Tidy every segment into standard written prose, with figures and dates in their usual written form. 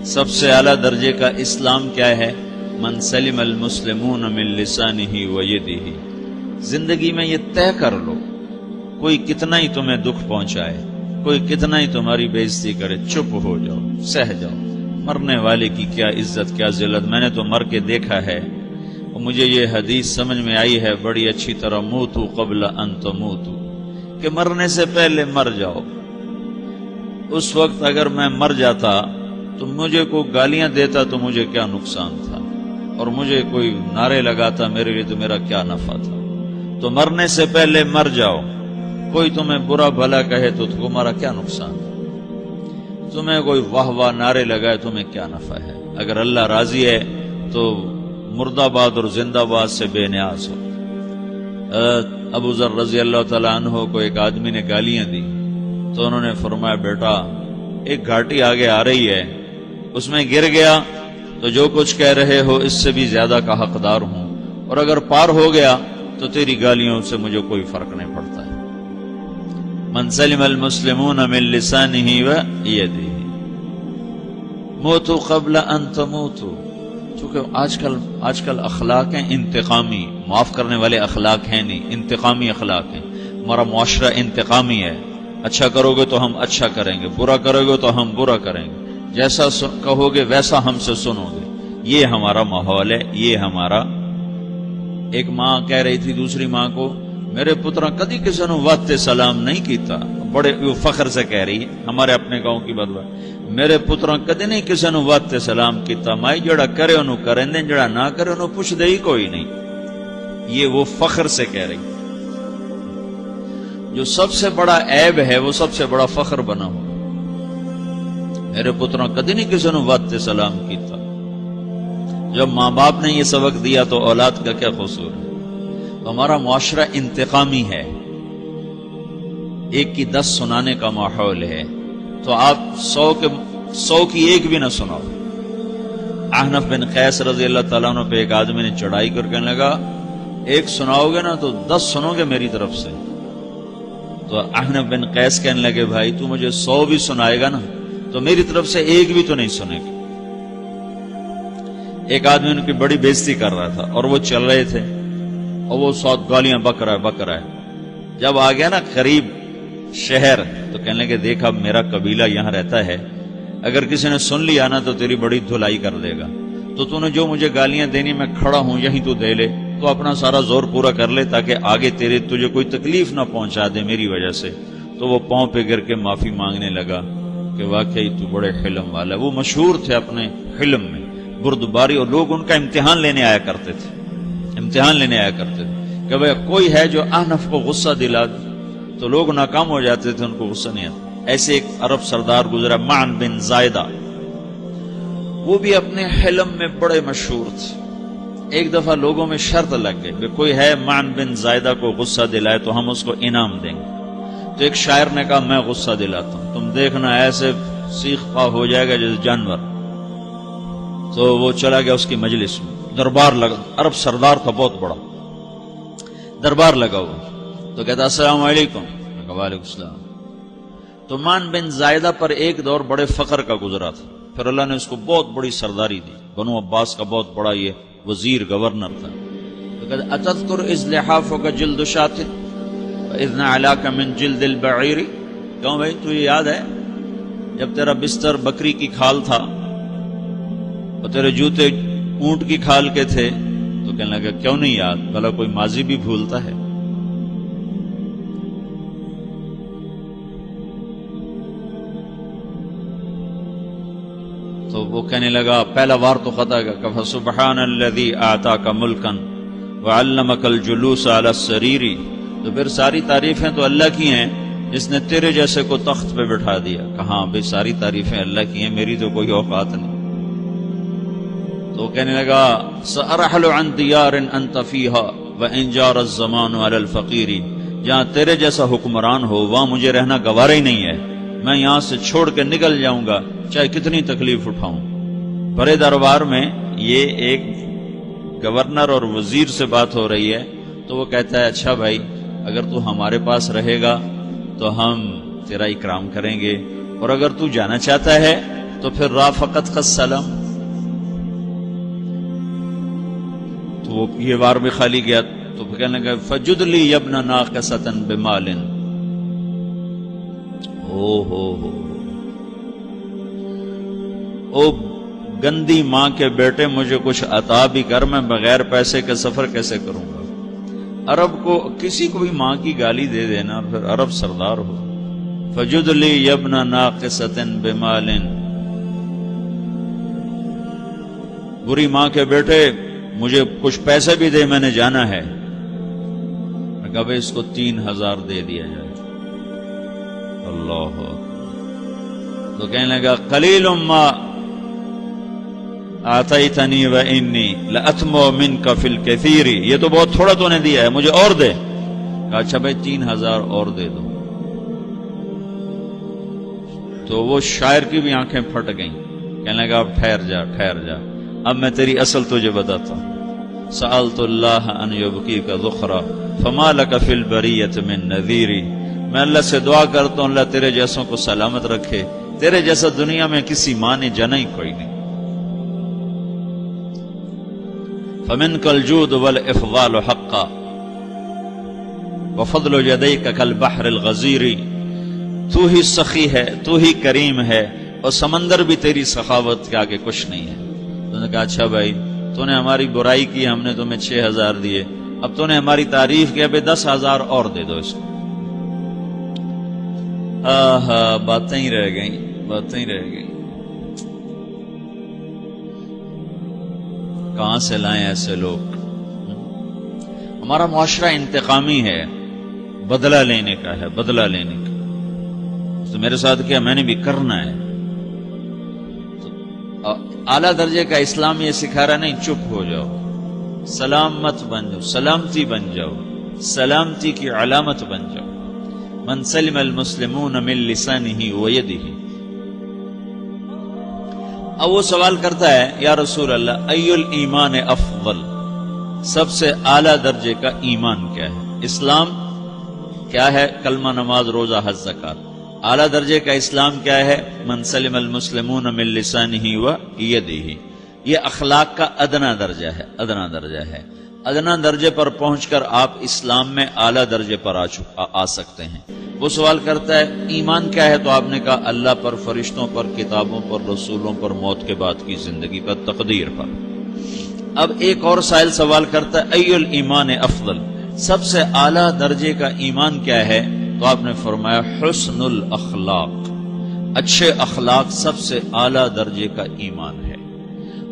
سب سے اعلیٰ درجے کا اسلام کیا ہے؟ من سلم المسلمون من لسانہ و یدہ۔ زندگی میں یہ طے کر لو، کوئی کتنا ہی تمہیں دکھ پہنچائے، کوئی کتنا ہی تمہاری بےعزتی کرے، چپ ہو جاؤ، سہ جاؤ۔ مرنے والے کی کیا عزت، کیا ذلت، میں نے تو مر کے دیکھا ہے، اور مجھے یہ حدیث سمجھ میں آئی ہے بڑی اچھی طرح، موتوا قبل ان تموتوا، کہ مرنے سے پہلے مر جاؤ۔ اس وقت اگر میں مر جاتا تو مجھے کوئی گالیاں دیتا تو مجھے کیا نقصان تھا، اور مجھے کوئی نعرے لگاتا میرے لیے تو میرا کیا نفع تھا۔ تو مرنے سے پہلے مر جاؤ، کوئی تمہیں برا بھلا کہے تو تمہارا کیا نقصان ہے، تمہیں کوئی واہ واہ نعرے لگائے تمہیں کیا نفع ہے۔ اگر اللہ راضی ہے تو مردہ باد اور زندہ باد سے بے نیاز ہو۔ ابو ذر رضی اللہ تعالیٰ عنہ کو ایک آدمی نے گالیاں دی تو انہوں نے فرمایا بیٹا ایک گھاٹی آگے آ رہی ہے، اس میں گر گیا تو جو کچھ کہہ رہے ہو اس سے بھی زیادہ کا حقدار ہوں، اور اگر پار ہو گیا تو تیری گالیوں سے مجھے کوئی فرق نہیں پڑتا ہے۔ من سلم المسلمون من لسانہ و یدہ موتوا قبل ان تموتوا۔ چونکہ آج کل اخلاق ہیں انتقامی، معاف کرنے والے اخلاق ہیں نہیں، انتقامی اخلاق ہیں۔ ہمارا معاشرہ انتقامی ہے، اچھا کرو گے تو ہم اچھا کریں گے، برا کرو گے تو ہم برا کریں گے، جیسا کہو گے ویسا ہم سے سنو گے۔ یہ ہمارا ماحول ہے، یہ ہمارا۔ ایک ماں کہہ رہی تھی دوسری ماں کو، میرے پترا کدی کسی نے وقت سلام نہیں کیتا، بڑے فخر سے کہہ رہی ہے، ہمارے اپنے گاؤں کی بات، میرے پترا کدی نہیں کسی نے وقت سلام کیتا، مائی جڑا کرے انہوں کریں دیں، جڑا نہ کرے انہوں پوچھ دے ہی کوئی نہیں۔ یہ وہ فخر سے کہہ رہی ہے۔ جو سب سے بڑا عیب ہے وہ سب سے بڑا فخر بنا ہو۔ میرے پترا کدی نہیں کسی نے وقت سلام کیتا۔ جب ماں باپ نے یہ سبق دیا تو اولاد کا کیا قصور ہے؟ ہمارا معاشرہ انتقامی ہے، ایک کی 10 سنانے کا ماحول ہے، تو آپ 100 کی ایک بھی نہ سناؤ۔ احنف بن قیس رضی اللہ تعالیٰ عنہ پہ ایک آدمی نے چڑھائی کر کہنے لگا ایک سناؤ گے نا تو 10 سنو گے میری طرف سے۔ تو احنف بن قیس کہنے لگے بھائی تو مجھے 100 بھی سنائے گا نا تو میری طرف سے ایک بھی تو نہیں سنے گی۔ ایک آدمی ان کی بڑی بےزتی کر رہا تھا اور وہ چل رہے تھے اور وہ 100 گالیاں بک رہا ہے۔ جب آ گیا نا قریب شہر تو کہنے لگے دیکھا میرا قبیلہ یہاں رہتا ہے، اگر کسی نے سن لیا نا تو تیری بڑی دھلائی کر دے گا، تو نے جو مجھے گالیاں دینی میں کھڑا ہوں یہیں تو دے لے، تو اپنا سارا زور پورا کر لے تاکہ آگے تجھے کوئی تکلیف نہ پہنچا دے میری وجہ سے۔ تو وہ پاؤں پہ گر کے معافی مانگنے لگا کہ واقعی تو بڑے حلم والا ہے۔ وہ مشہور تھے اپنے حلم میں، بردباری، اور لوگ ان کا امتحان لینے آیا کرتے تھے کہ بھئی کوئی ہے جو احنف کو غصہ دلا دے، تو لوگ ناکام ہو جاتے تھے، ان کو غصہ نہیں آتا۔ ایسے ایک عرب سردار گزرا معن بن زائدہ، وہ بھی اپنے حلم میں بڑے مشہور تھے۔ ایک دفعہ لوگوں میں شرط لگ گئی کہ کوئی ہے معن بن زائدہ کو غصہ دلائے تو ہم اس کو انعام دیں گے۔ تو ایک شاعر نے کہا میں غصہ دلاتا ہوں، تم دیکھنا ایسے سیخ پا ہو جائے گا جیسے جانور۔ تو وہ چلا گیا اس کی مجلس میں، دربار لگا، عرب سردار تھا بہت بڑا، دربار لگا ہوا، تو کہتا السلام علیکم، وعلیکم السلام۔ تو معن بن زائدہ پر ایک دور بڑے فقر کا گزرا تھا، پھر اللہ نے اس کو بہت بڑی سرداری دی، بنو عباس کا بہت بڑا یہ وزیر گورنر تھا۔ تو کہتا اتذکر اذ لحافک جلد شاۃ واذ نعلاک من جلد البعیر، کیوں بھائی تجھے یاد ہے جب تیرا بستر بکری کی کھال تھا اور تیرے جوتے اونٹ کی کھال کے تھے؟ تو کہنے لگا کیوں نہیں یاد، بھلا کوئی ماضی بھی بھولتا ہے؟ تو وہ کہنے لگا پہلا وار تو خطا گا کہ فسبحان الذی اعطاک ملکا وعلمک الجلوس علی السریر، تو پھر ساری تعریفیں تو اللہ کی ہیں جس نے تیرے جیسے کو تخت پہ بٹھا دیا۔ کہاں بھئی ساری تعریفیں اللہ کی ہیں، میری تو کوئی اوقات نہیں۔ تو کہنے لگا سأرحل عن دیار انت فیہا وان جار الزمان علی الفقیر، جہاں تیرے جیسا حکمران ہو وہاں مجھے رہنا گوارا ہی نہیں ہے، میں یہاں سے چھوڑ کے نکل جاؤں گا چاہے کتنی تکلیف اٹھاؤں۔ بڑے دربار میں یہ ایک گورنر اور وزیر سے بات ہو رہی ہے، تو وہ کہتا ہے اچھا بھائی اگر تو ہمارے پاس رہے گا تو ہم تیرا اکرام کریں گے، اور اگر تو جانا چاہتا ہے تو پھر رافقت کا سلام، تو وہ یہ بار بھی خالی گیا تو کہنے لگا فجد لی ابن ناقصۃ بمال، او گندی ماں کے بیٹے مجھے کچھ عطا بھی کر، میں بغیر پیسے کے سفر کیسے کروں گا؟ عرب کو کسی کو بھی ماں کی گالی دے دینا اور پھر عرب سردار ہو۔ فجد لی ابن ناقصۃ بمال، بری ماں کے بیٹے مجھے کچھ پیسے بھی دے، میں نے جانا ہے۔ میں کہا اس کو 3000 دے دیا جائے۔ اللہ تو کہنے لگا قلیل ما آتیتنی و انی لأطمع منک فی الکثیر، یہ تو بہت تھوڑا تو نے دیا ہے، مجھے اور دے۔ کہا اچھا بھائی 3000 اور دے دو۔ تو وہ شاعر کی بھی آنکھیں پھٹ گئیں، کہنے لگا اب ٹھہر جا ٹھہر جا، اب میں تیری اصل تجھے بتاتا ہوں۔ سألت اللہ ان یبکیک ذخرا فما لک فی البریۃ من نذیر، میں اللہ سے دعا کرتا ہوں اللہ تیرے جیسوں کو سلامت رکھے، تیرے جیسا دنیا میں کسی ماں نے جنا ہی کوئی نہیں۔ فمنک الجود والافضال حقا وفضل یدیک کالبحر الغزیر، تو ہی سخی ہے، تو ہی کریم ہے، اور سمندر بھی تیری سخاوت کے آگے کچھ نہیں ہے۔ تو نے کہا اچھا بھائی تو نے ہماری برائی کی، ہم نے تمہیں 6000 دیے، اب تو نے ہماری تعریف کی، اب 10000 اور دے دو اس کو۔ باتیں ہی رہ گئیں، باتیں ہی رہ گئیں۔ کہاں سے لائیں ایسے لوگ؟ ہمارا معاشرہ انتقامی ہے، بدلہ لینے کا ہے، بدلہ لینے کا۔ تو میرے ساتھ کیا میں نے بھی کرنا ہے۔ تو اعلیٰ درجے کا اسلام یہ سکھا رہا نہیں چپ ہو جاؤ، سلامت بن جاؤ، سلامتی بن جاؤ، سلامتی کی علامت بن جاؤ۔ من سلم المسلمون من لسانہ ویدہ۔ اب وہ سوال کرتا ہے یا رسول اللہ ای الایمان افضل، سب سے اعلیٰ درجے کا ایمان کیا ہے؟ اسلام کیا ہے؟ کلمہ، نماز، روزہ، حج، زکات۔ اعلیٰ درجے کا اسلام کیا ہے؟ من سلم المسلمون من لسانہ ویدہ۔ یہ اخلاق کا ادنا درجہ ہے، ادنا درجہ ہے۔ ادنا درجے پر پہنچ کر آپ اسلام میں اعلیٰ درجے پر آ سکتے ہیں۔ وہ سوال کرتا ہے ایمان کیا ہے؟ تو آپ نے کہا اللہ پر، فرشتوں پر، کتابوں پر، رسولوں پر، موت کے بعد کی زندگی پر، تقدیر پر۔ اب ایک اور سائل سوال کرتا ہے ای الایمان افضل، سب سے اعلیٰ درجے کا ایمان کیا ہے؟ تو آپ نے فرمایا حسن الاخلاق، اچھے اخلاق سب سے اعلیٰ درجے کا ایمان ہے۔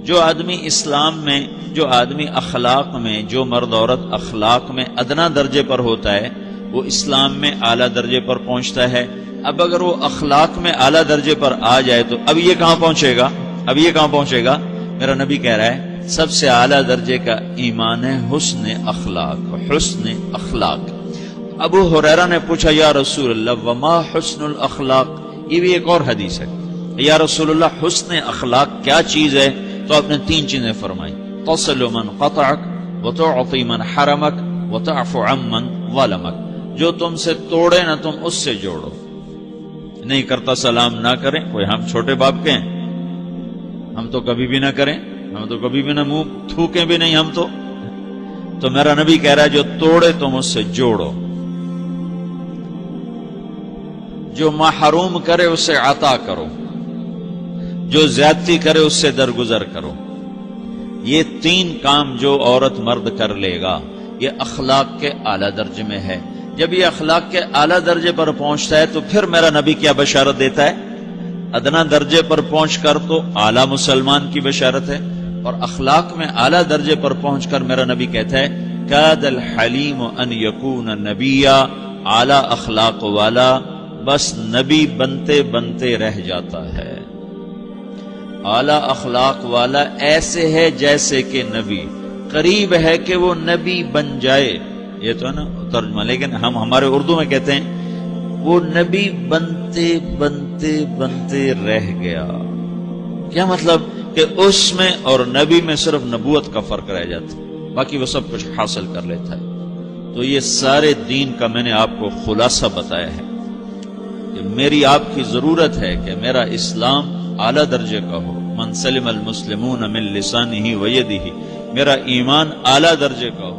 جو آدمی اسلام میں، جو آدمی اخلاق میں، جو مرد عورت اخلاق میں ادنا درجے پر ہوتا ہے وہ اسلام میں اعلیٰ درجے پر پہنچتا ہے۔ اب اگر وہ اخلاق میں اعلیٰ درجے پر آ جائے تو اب یہ کہاں پہنچے گا؟ اب یہ کہاں پہنچے گا؟ میرا نبی کہہ رہا ہے سب سے اعلیٰ درجے کا ایمان ہے حسن اخلاق، حسن اخلاق۔ ابو ہریرہ نے پوچھا یا رسول اللہ وما حسن الاخلاق، یہ بھی ایک اور حدیث ہے، یا رسول اللہ حسن اخلاق کیا چیز ہے؟ تو آپ نے 3 چیزیں فرمائی، تصل من قطعک وتعطی من حرمک وتعفو عمن ظلمک، جو تم سے توڑے نہ تم اس سے جوڑو، نہیں کرتا سلام نہ کریں، کوئی ہم چھوٹے باپ کے ہیں، ہم تو کبھی بھی نہ کریں، ہم تو کبھی بھی نہ منہ تھوکیں بھی نہیں ہم تو میرا نبی کہہ رہا ہے جو توڑے تم اس سے جوڑو، جو محروم کرے اس سے عطا کرو، جو زیادتی کرے اس سے درگزر کرو۔ یہ 3 کام جو عورت مرد کر لے گا یہ اخلاق کے اعلیٰ درجے میں ہے۔ جب یہ اخلاق کے اعلیٰ درجے پر پہنچتا ہے تو پھر میرا نبی کیا بشارت دیتا ہے؟ ادنا درجے پر پہنچ کر تو اعلیٰ مسلمان کی بشارت ہے، اور اخلاق میں اعلیٰ درجے پر پہنچ کر میرا نبی کہتا ہے کاد الحلیم ان یکون نبیا، اعلیٰ اخلاق والا بس نبی بنتے بنتے رہ جاتا ہے۔ اعلیٰ اخلاق والا ایسے ہے جیسے کہ نبی، قریب ہے کہ وہ نبی بن جائے، یہ تو ہے نا ترجمہ، لیکن ہم ہمارے اردو میں کہتے ہیں وہ نبی بنتے بنتے بنتے رہ گیا۔ کیا مطلب؟ کہ اس میں اور نبی میں صرف نبوت کا فرق رہ جاتا، باقی وہ سب کچھ حاصل کر لیتا ہے۔ تو یہ سارے دین کا میں نے آپ کو خلاصہ بتایا ہے کہ میری آپ کی ضرورت ہے کہ میرا اسلام اعلیٰ درجے کا ہو، من سلم المسلمون من لسانہ و یدہ، میرا ایمان اعلیٰ درجے کا ہو،